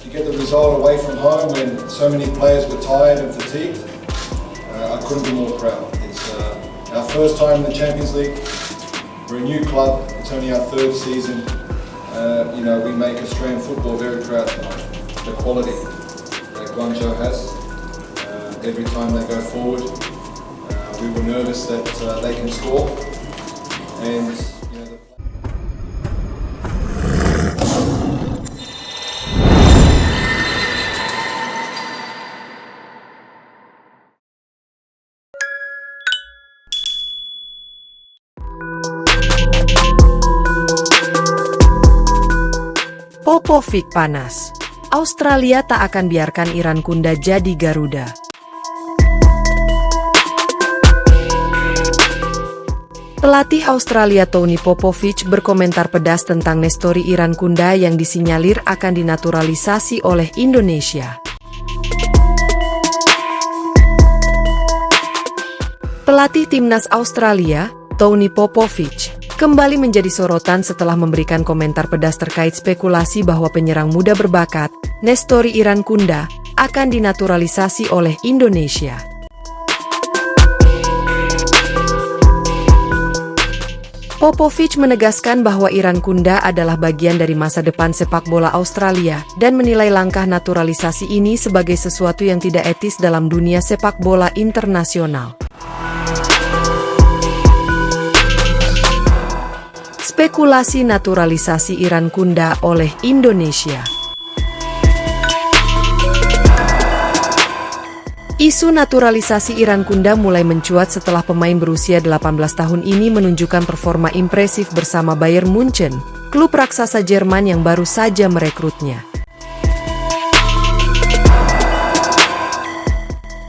to get the result away from home when so many players were tired and fatigued, I couldn't be more proud. It's our first time in the Champions League. We're a new club. It's only our third season. We make Australian football very proud tonight. The quality that Guangzhou has. Every time they go forward, we were nervous that they can score. And Popovic panas. Australia tak akan biarkan Irankunda jadi Garuda. Pelatih Australia Tony Popovic berkomentar pedas tentang Nestori Irankunda yang disinyalir akan dinaturalisasi oleh Indonesia. Pelatih timnas Australia, Tony Popovic, kembali menjadi sorotan setelah memberikan komentar pedas terkait spekulasi bahwa penyerang muda berbakat, Nestori Irankunda, akan dinaturalisasi oleh Indonesia. Popovic menegaskan bahwa Irankunda adalah bagian dari masa depan sepak bola Australia dan menilai langkah naturalisasi ini sebagai sesuatu yang tidak etis dalam dunia sepak bola internasional. Spekulasi naturalisasi Irankunda oleh Indonesia. Isu naturalisasi Irankunda mulai mencuat setelah pemain berusia 18 tahun ini menunjukkan performa impresif bersama Bayern Munchen, klub raksasa Jerman yang baru saja merekrutnya.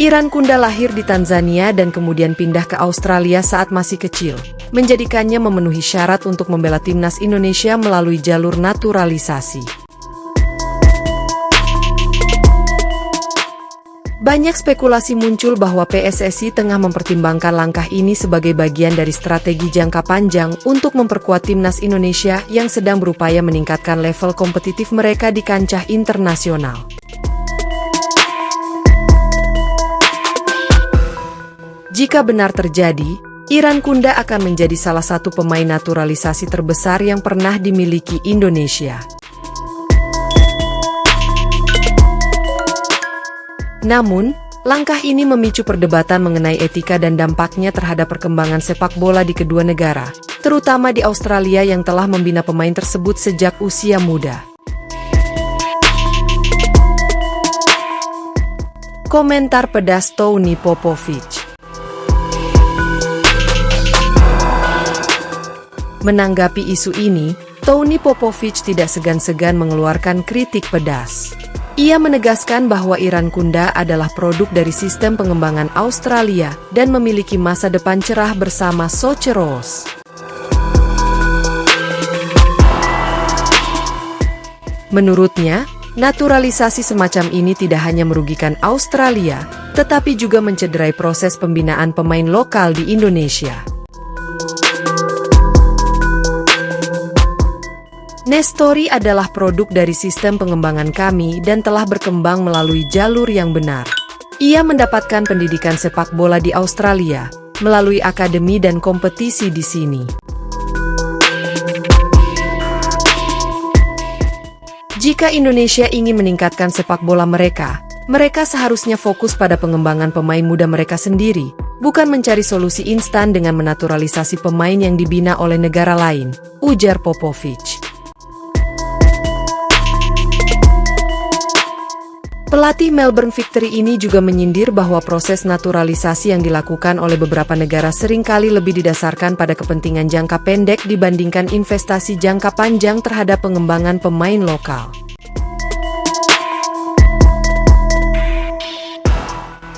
Irankunda lahir di Tanzania dan kemudian pindah ke Australia saat masih kecil, menjadikannya memenuhi syarat untuk membela timnas Indonesia melalui jalur naturalisasi. Banyak spekulasi muncul bahwa PSSI tengah mempertimbangkan langkah ini sebagai bagian dari strategi jangka panjang untuk memperkuat timnas Indonesia yang sedang berupaya meningkatkan level kompetitif mereka di kancah internasional. Jika benar terjadi, Irankunda akan menjadi salah satu pemain naturalisasi terbesar yang pernah dimiliki Indonesia. Namun, langkah ini memicu perdebatan mengenai etika dan dampaknya terhadap perkembangan sepak bola di kedua negara, terutama di Australia yang telah membina pemain tersebut sejak usia muda. Komentar pedas Tony Popovic. Menanggapi isu ini, Tony Popovic tidak segan-segan mengeluarkan kritik pedas. Ia menegaskan bahwa Irankunda adalah produk dari sistem pengembangan Australia dan memiliki masa depan cerah bersama Socceroos. Menurutnya, naturalisasi semacam ini tidak hanya merugikan Australia, tetapi juga mencederai proses pembinaan pemain lokal di Indonesia. Nestori adalah produk dari sistem pengembangan kami dan telah berkembang melalui jalur yang benar. Ia mendapatkan pendidikan sepak bola di Australia, melalui akademi dan kompetisi di sini. Jika Indonesia ingin meningkatkan sepak bola mereka seharusnya fokus pada pengembangan pemain muda mereka sendiri, bukan mencari solusi instan dengan menaturalisasi pemain yang dibina oleh negara lain, ujar Popovic. Pelatih Melbourne Victory ini juga menyindir bahwa proses naturalisasi yang dilakukan oleh beberapa negara seringkali lebih didasarkan pada kepentingan jangka pendek dibandingkan investasi jangka panjang terhadap pengembangan pemain lokal.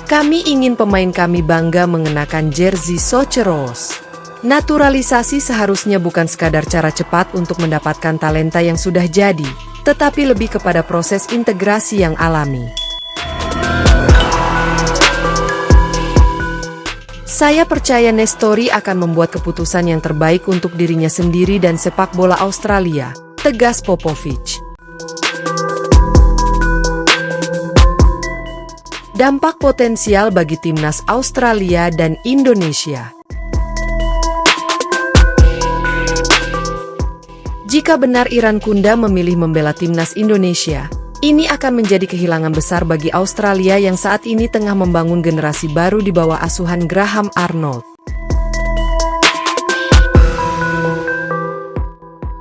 Kami ingin pemain kami bangga mengenakan jersey Socceroos. Naturalisasi seharusnya bukan sekadar cara cepat untuk mendapatkan talenta yang sudah jadi, tetapi lebih kepada proses integrasi yang alami. Saya percaya Nestori akan membuat keputusan yang terbaik untuk dirinya sendiri dan sepak bola Australia, tegas Popovic. Dampak potensial bagi timnas Australia dan Indonesia. Jika benar Iran Kunda memilih membela timnas Indonesia, ini akan menjadi kehilangan besar bagi Australia yang saat ini tengah membangun generasi baru di bawah asuhan Graham Arnold.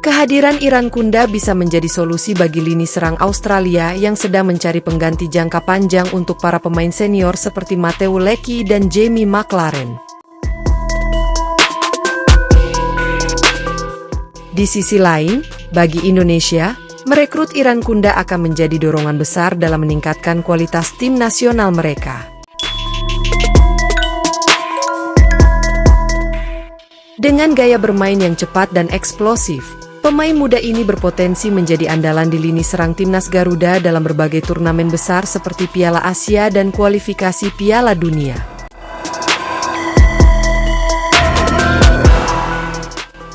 Kehadiran Iran Kunda bisa menjadi solusi bagi lini serang Australia yang sedang mencari pengganti jangka panjang untuk para pemain senior seperti Matthew Leckie dan Jamie Maclaren. Di sisi lain, bagi Indonesia, merekrut Iran Kunda akan menjadi dorongan besar dalam meningkatkan kualitas tim nasional mereka. Dengan gaya bermain yang cepat dan eksplosif, pemain muda ini berpotensi menjadi andalan di lini serang timnas Garuda dalam berbagai turnamen besar seperti Piala Asia dan kualifikasi Piala Dunia.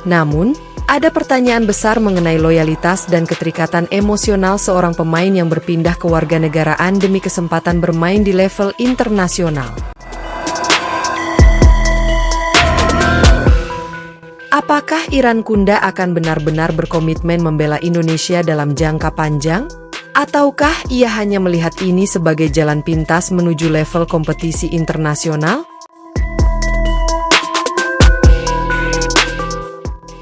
Namun, ada pertanyaan besar mengenai loyalitas dan keterikatan emosional seorang pemain yang berpindah ke warganegaraan demi kesempatan bermain di level internasional. Apakah Iran Kunda akan benar-benar berkomitmen membela Indonesia dalam jangka panjang? Ataukah ia hanya melihat ini sebagai jalan pintas menuju level kompetisi internasional?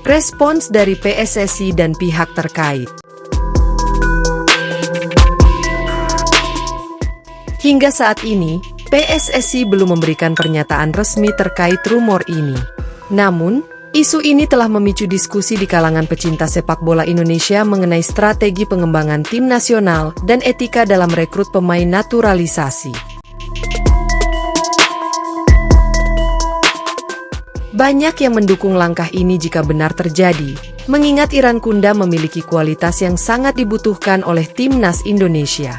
Respons dari PSSI dan pihak terkait. Hingga saat ini, PSSI belum memberikan pernyataan resmi terkait rumor ini. Namun, isu ini telah memicu diskusi di kalangan pecinta sepak bola Indonesia mengenai strategi pengembangan tim nasional dan etika dalam rekrut pemain naturalisasi. Banyak yang mendukung langkah ini jika benar terjadi, mengingat Iran Kunda memiliki kualitas yang sangat dibutuhkan oleh timnas Indonesia.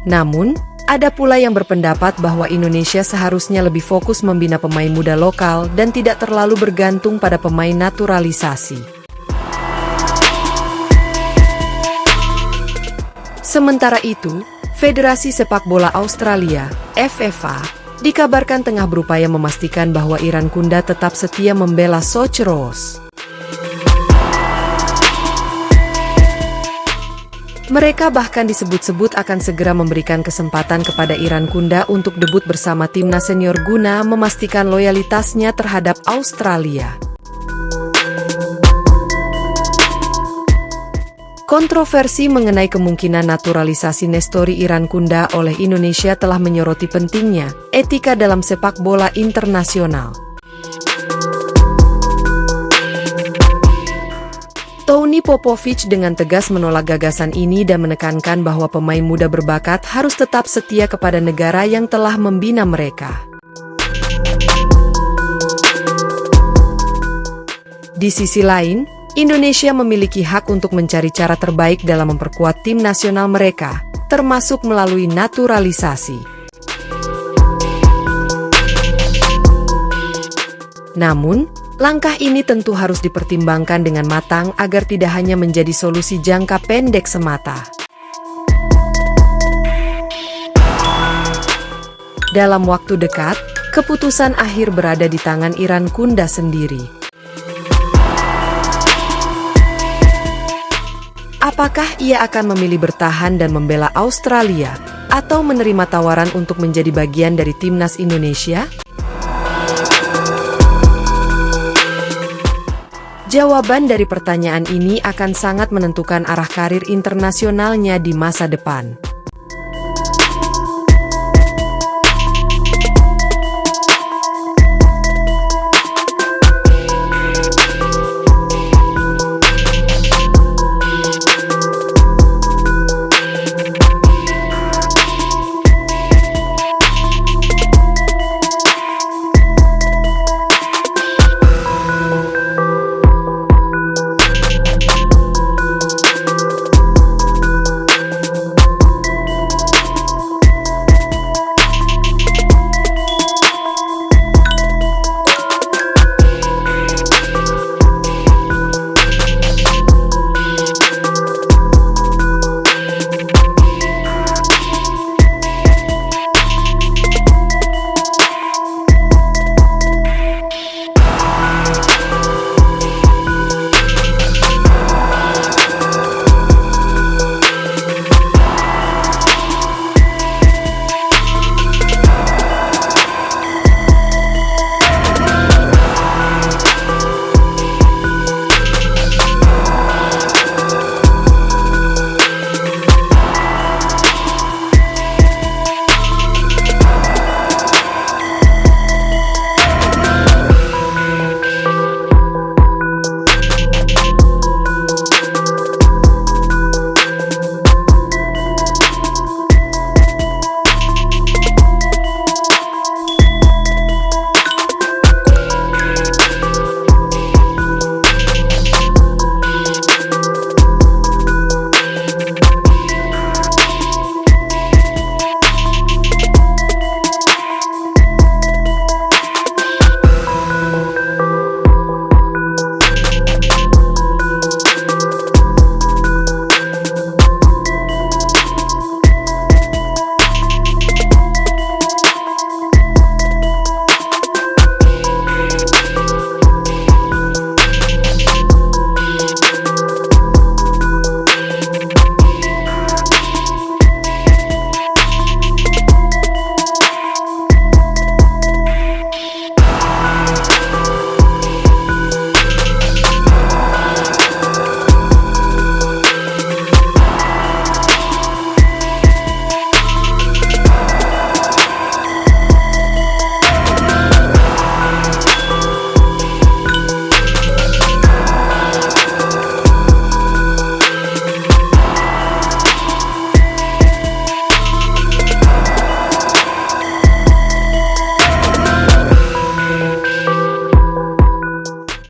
Namun, ada pula yang berpendapat bahwa Indonesia seharusnya lebih fokus membina pemain muda lokal dan tidak terlalu bergantung pada pemain naturalisasi. Sementara itu, Federasi Sepak Bola Australia, FFA, dikabarkan tengah berupaya memastikan bahwa Iran Kunda tetap setia membela Socheros. Mereka bahkan disebut-sebut akan segera memberikan kesempatan kepada Iran Kunda untuk debut bersama timnas senior guna memastikan loyalitasnya terhadap Australia. Kontroversi mengenai kemungkinan naturalisasi Nestori Iran Kunda oleh Indonesia telah menyoroti pentingnya etika dalam sepak bola internasional. Tony Popovich dengan tegas menolak gagasan ini dan menekankan bahwa pemain muda berbakat harus tetap setia kepada negara yang telah membina mereka. Di sisi lain, Indonesia memiliki hak untuk mencari cara terbaik dalam memperkuat tim nasional mereka, termasuk melalui naturalisasi. Namun, langkah ini tentu harus dipertimbangkan dengan matang agar tidak hanya menjadi solusi jangka pendek semata. Dalam waktu dekat, keputusan akhir berada di tangan Iran Kunda sendiri. Apakah ia akan memilih bertahan dan membela Australia, atau menerima tawaran untuk menjadi bagian dari timnas Indonesia? Jawaban dari pertanyaan ini akan sangat menentukan arah karir internasionalnya di masa depan.